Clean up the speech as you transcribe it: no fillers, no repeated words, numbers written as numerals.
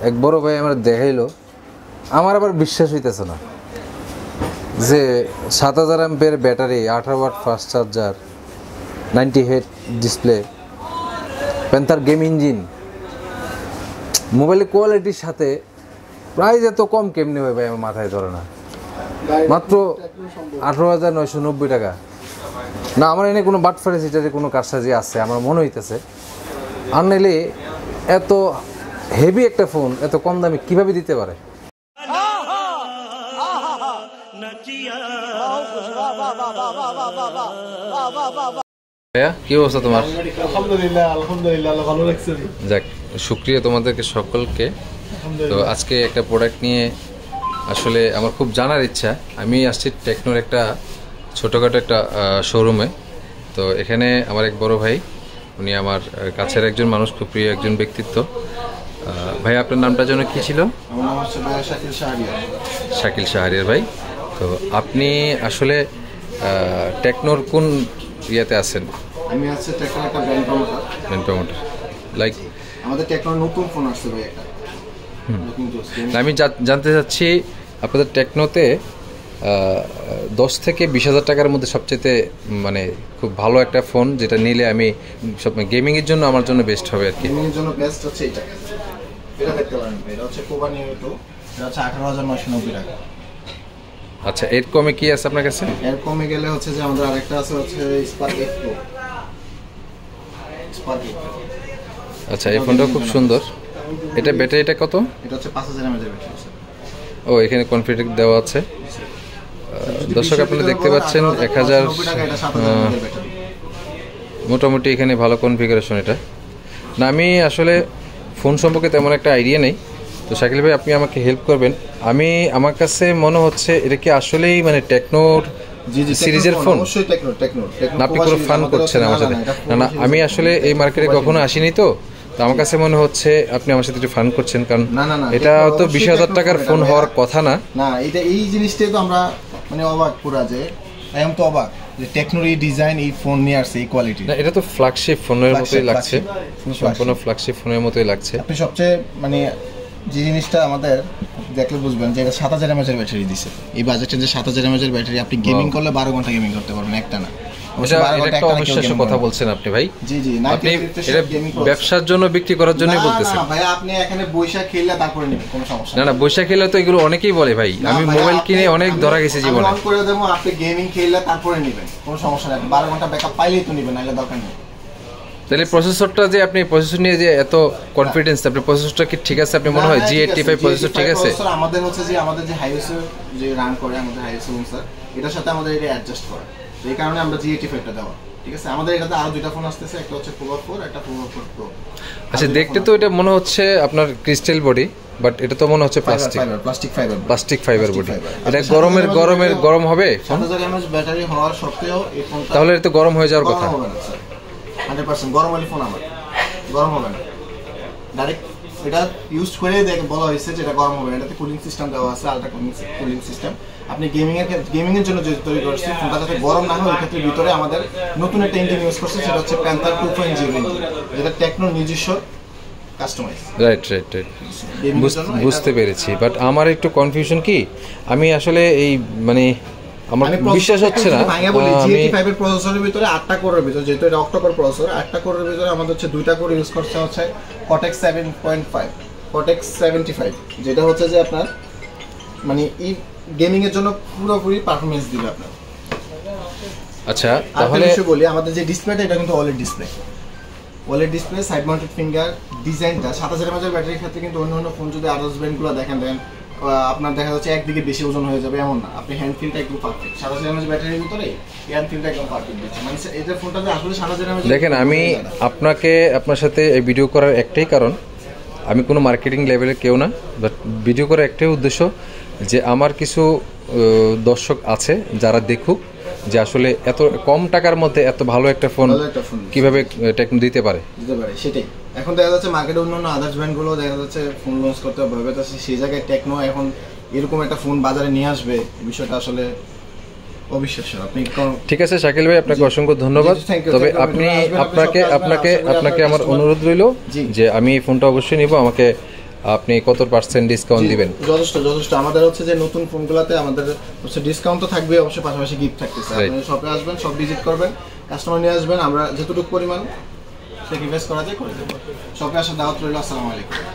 এক বড় ভাই আমার দেখাইলো, আমার আবার বিশ্বাস হইতেছে না যে 7000 অ্যাম্পের ব্যাটারি, 18 ওয়াট ফাস্ট চার্জার, 90 হেড ডিসপ্লে, প্যান্থার গেম ইঞ্জিন, মোবাইলের কোয়ালিটির সাথে প্রাইস এত কম কেমনি হয় ভাই? আমার মাথায় ধরে না। মাত্র 18,990 টাকা। না, আমার এনে কোনো বাটফারি সিটারে কোনো কারসাজি আছে আমার মনে হইতেছে। আর নাইলে এত হেভি একটা ফোন এত কম দামে কিভাবে দিতে পারে? কি অবস্থা তোমার? আলহামদুলিল্লাহ আলহামদুলিল্লাহ, আল্লাহ ভালো রাখছেন। যাক, শুকরিয়া তোমাদেরকে সকলকে। তো আজকে একটা প্রোডাক্ট নিয়ে আসলে আমার খুব জানার ইচ্ছা। আমি আসছি টেকনোর একটা ছোটোখাটো একটা শোরুমে। তো এখানে আমার এক বড় ভাই, উনি আমার কাছের একজন মানুষ, খুব প্রিয় একজন ব্যক্তিত্ব। ভাই, আপনার নামটা যেন কি ছিল? আমার নাম হচ্ছে শাকিল শাহরিয়ার। শাকিল শাহরিয়ার ভাই। তো আপনি আসলে টেকনোর কোন ইয়াতে আছেন? আমি আছি টেকনোর একটা ব্র্যান্ড প্রমোটার। লাইক আমাদের টেকনোর নতুন ফোন আসছে ভাই একটা। আমি জানতে চাচ্ছি আপনাদের টেকনোতে 10 থেকে 20,000 টাকার মধ্যে সবচেয়ে মানে খুব ভালো একটা ফোন যেটা নিলে আমি সব গেমিংয়ের জন্য আমার জন্য বেস্ট হবে আর কি। গেমিংয়ের জন্য বেস্ট হচ্ছে এটা দেখতে পারেন। এটা হচ্ছে পোভা নিও, এটা হচ্ছে 18,990 টাকা। আচ্ছা, এর কমে কি আছে আপনার কাছে? এর কমে গেলে হচ্ছে যে আমাদের আরেকটা আছে হচ্ছে স্পার্ক 8 প্রো। আচ্ছা, এই ফোনটা খুব সুন্দর। এটা ব্যাটারিটা কত? এটা হচ্ছে 5000 mAh এর ব্যাটারি। ও, এখানে কনফিগার দেওয়া আছে। দর্শক আপনারা দেখতে পাচ্ছেন 1000 মোটামুটি এখানে ভালো কনফিগারেশন। এটা না, আমি আসলে ফোন সম্পর্কে তেমন একটা আইডিয়া নেই। তো শাকিল ভাই, আপনি আমাকে হেল্প করবেন। আমার কাছে মনে হচ্ছে এটা কি আসলেই মানে টেকনোর সিরিজের ফোন? অবশ্যই টেকনোর। না, আপনি কোনো ফান করছেন আমার সাথে? না, আমি আসলে এই মার্কেটে কখনো আসিনি, তো আমার কাছে মনে হচ্ছে আপনি আমার সাথে একটু ফান করছেন, কারণ এটা তো 20,000 টাকার ফোন হওয়ার কথা না। না, এটা এই জিনিসটাই তো আমরা মানে অবাক পুরা, যে আই এম তো অবাক যে টেকনোর এই ডিজাইন, এই ফোন নিয়ে আসছে এই কোয়ালিটি। না, এটা তো ফ্ল্যাগশিপ ফোনের মতোই লাগছে, সম্পূর্ণ ফ্ল্যাগশিপ ফোনের মতোই লাগছে। আপনি সবচেয়ে মানে যে জিনিসটা আমাদের দেখলে বুঝবেন যে এটা 7000 mAh এর ব্যাটারি দিছে। এই বাজেটে যে 7000 mAh এর ব্যাটারি, আপনি গেমিং করলে 12 ঘন্টা গেমিং করতে পারবেন একটা না। একটা অবিশ্বাস্য কথা বলছেন আপনি ভাই। জি, আপনি এটা ব্যবসার জন্য বিক্রি করার জন্যই বলতেছেন? না ভাই, আপনি এখানে বৈশাখ খেললে তারপরে নেবেন, কোনো সমস্যা না। বৈশাখ খেললে তো এগুলো অনেকেই বলে ভাই। আমি মোবাইল কিনে অনেক ধরা গেছে জীবনে। অন করে দেবো, আপনি গেমিং খেললে তারপরে নেবেন, কোনো সমস্যা নেই। 12 ঘন্টা ব্যাকআপ পাইলেই তো নেবেন, নাহলে দরকার নেই। তাহলে প্রসেসরটা যে আপনি প্রসেসর নিয়ে যে এত কনফিডেন্স, আপনি প্রসেসরটা কি ঠিক আছে? আপনি মনে হয় G85 প্রসেসর ঠিক আছে? আমাদের হচ্ছে যে আমাদের যে হাইওয়েস যে রান করে, আমাদের হাইওয়েস স্যার, এটার সাথে আমাদের এটা অ্যাডজাস্ট করা, এই কারণে আমরা G85 টা দেওয়া। ঠিক আছে, আমাদের এটাতে আরো দুইটা ফোন আসতেছে, একটা হচ্ছে পোভা 4, একটা পোভা 4 প্রো। আচ্ছা, দেখতে তো এটা মনে হচ্ছে আপনার ক্রিস্টাল বডি, বাট এটা তো মনে হচ্ছে প্লাস্টিক ফাইবার বডি। এটা গরম হবে? 7000 mAh ব্যাটারি হওয়ার সত্ত্বেও এই ফোনটা তাহলে এটা তো গরম হয়ে যাওয়ার কথা। 100% গরম হলে ফোন আমার গরম হবে না। ডাইরেক্ট এটা ইউজ করে বলা হয়েছে যে এটা গরম হবে না। এটাতে কুলিং সিস্টেম দেওয়া আছে, আলট্রা কুলিং সিস্টেম। আপনি গেমিং এর জন্য যে তৈরি করছে ফোনটা যাতে গরম না হয়, এক্ষেত্রে ভিতরে আমাদের নতুন একটা ইঞ্জিন ইউজ করছে, সেটা হচ্ছে প্যান্থার 2.0 ইঞ্জিন, যেটা টেকনোর নিজস্ব কাস্টমাইজ। রাইট, বুঝতে পেরেছি। বাট আমার একটু কনফিউশন কি, আমি আসলে এই মানে আমার বিশ্বাস হচ্ছে না। G85 এর প্রসেসরের ভিতরে 8টা কোরের ভিতরে, যেহেতু এটা অক্টোকোর প্রসেসর, 8টা কোরের ভিতরে আমাদের হচ্ছে 2টা কোর ইউজ করছে হচ্ছে Cortex 7.5, Cortex 75, যেটা হচ্ছে যে আপনার মানে এই গেমিং এর জন্য পুরোপুরি পারফরম্যান্স দিবে আপনার। আচ্ছা, তাহলে বলি আমাদের যে ডিসপ্লেটা, এটা কিন্তু OLED display, side mounted finger ডিজাইনটা। 7000 mAh ব্যাটারির ক্ষেত্রে কিন্তু অন্য ফোন যদি আদার্স ব্র্যান্ডগুলো দেখেন আপনার দেখা যাচ্ছে একদিকে বেশি ওজন হয়ে যাবে, এমন না। আপনি হ্যান্ড ফিলটা একদম পারফেক্ট, 7000 mAh ব্যাটারির ভিতরে হ্যান্ড ফিলটা একদম পারফেক্ট দিচ্ছে। মানে এই ফোনটাতে আসলে 7000 mAh। দেখেন, আমি আপনার সাথে এই ভিডিও করার একটাই কারণ, আমি কোনো মার্কেটিং লেভেলে কেউ না, বাট ভিডিও করার একটাই উদ্দেশ্য যে আমার কিছু দর্শক আছে যারা দেখুক যে আসলে এত কম টাকার মধ্যে এত ভালো একটা ফোন কিভাবে টেকনো দিতে পারে। সেটাই এখন দেখা যাচ্ছে মার্কেটে অন্যান্য আদার্স ব্র্যান্ডগুলো দেখা যাচ্ছে ফোন লঞ্চ করতে ভয় পেতেছে, সেই জায়গায় টেকনো এখন এরকম একটা ফোন বাজারে নিয়ে আসবে, বিষয়টা আসলে অবিশ্বাস্য। আপনি ঠিক আছে শাকিল ভাই, আপনাকে অসংখ্য ধন্যবাদ। তবে আপনাকে আমার অনুরোধ রইল যে আমি এই ফোনটা অবশ্যই নিব, আমাকে আপনি কত % ডিসকাউন্ট দিবেন? যথেষ্ট আমাদের হচ্ছে যে নতুন ফোনগুলোতে আমাদের হচ্ছে ডিসকাউন্ট তো থাকবে, অবশ্যই পাশাপাশি গিফট থাকতেছে। আপনি শপে আসবেন, সব ভিজিট করবেন, কাস্টমার নিয়ে আসবেন, আমরা যেটুকু পরিমাণ স্যাক্রিফাইস করা যায় করে দেবো। শপে আসার দাওয়াত রইল। আসসালামু আলাইকুম।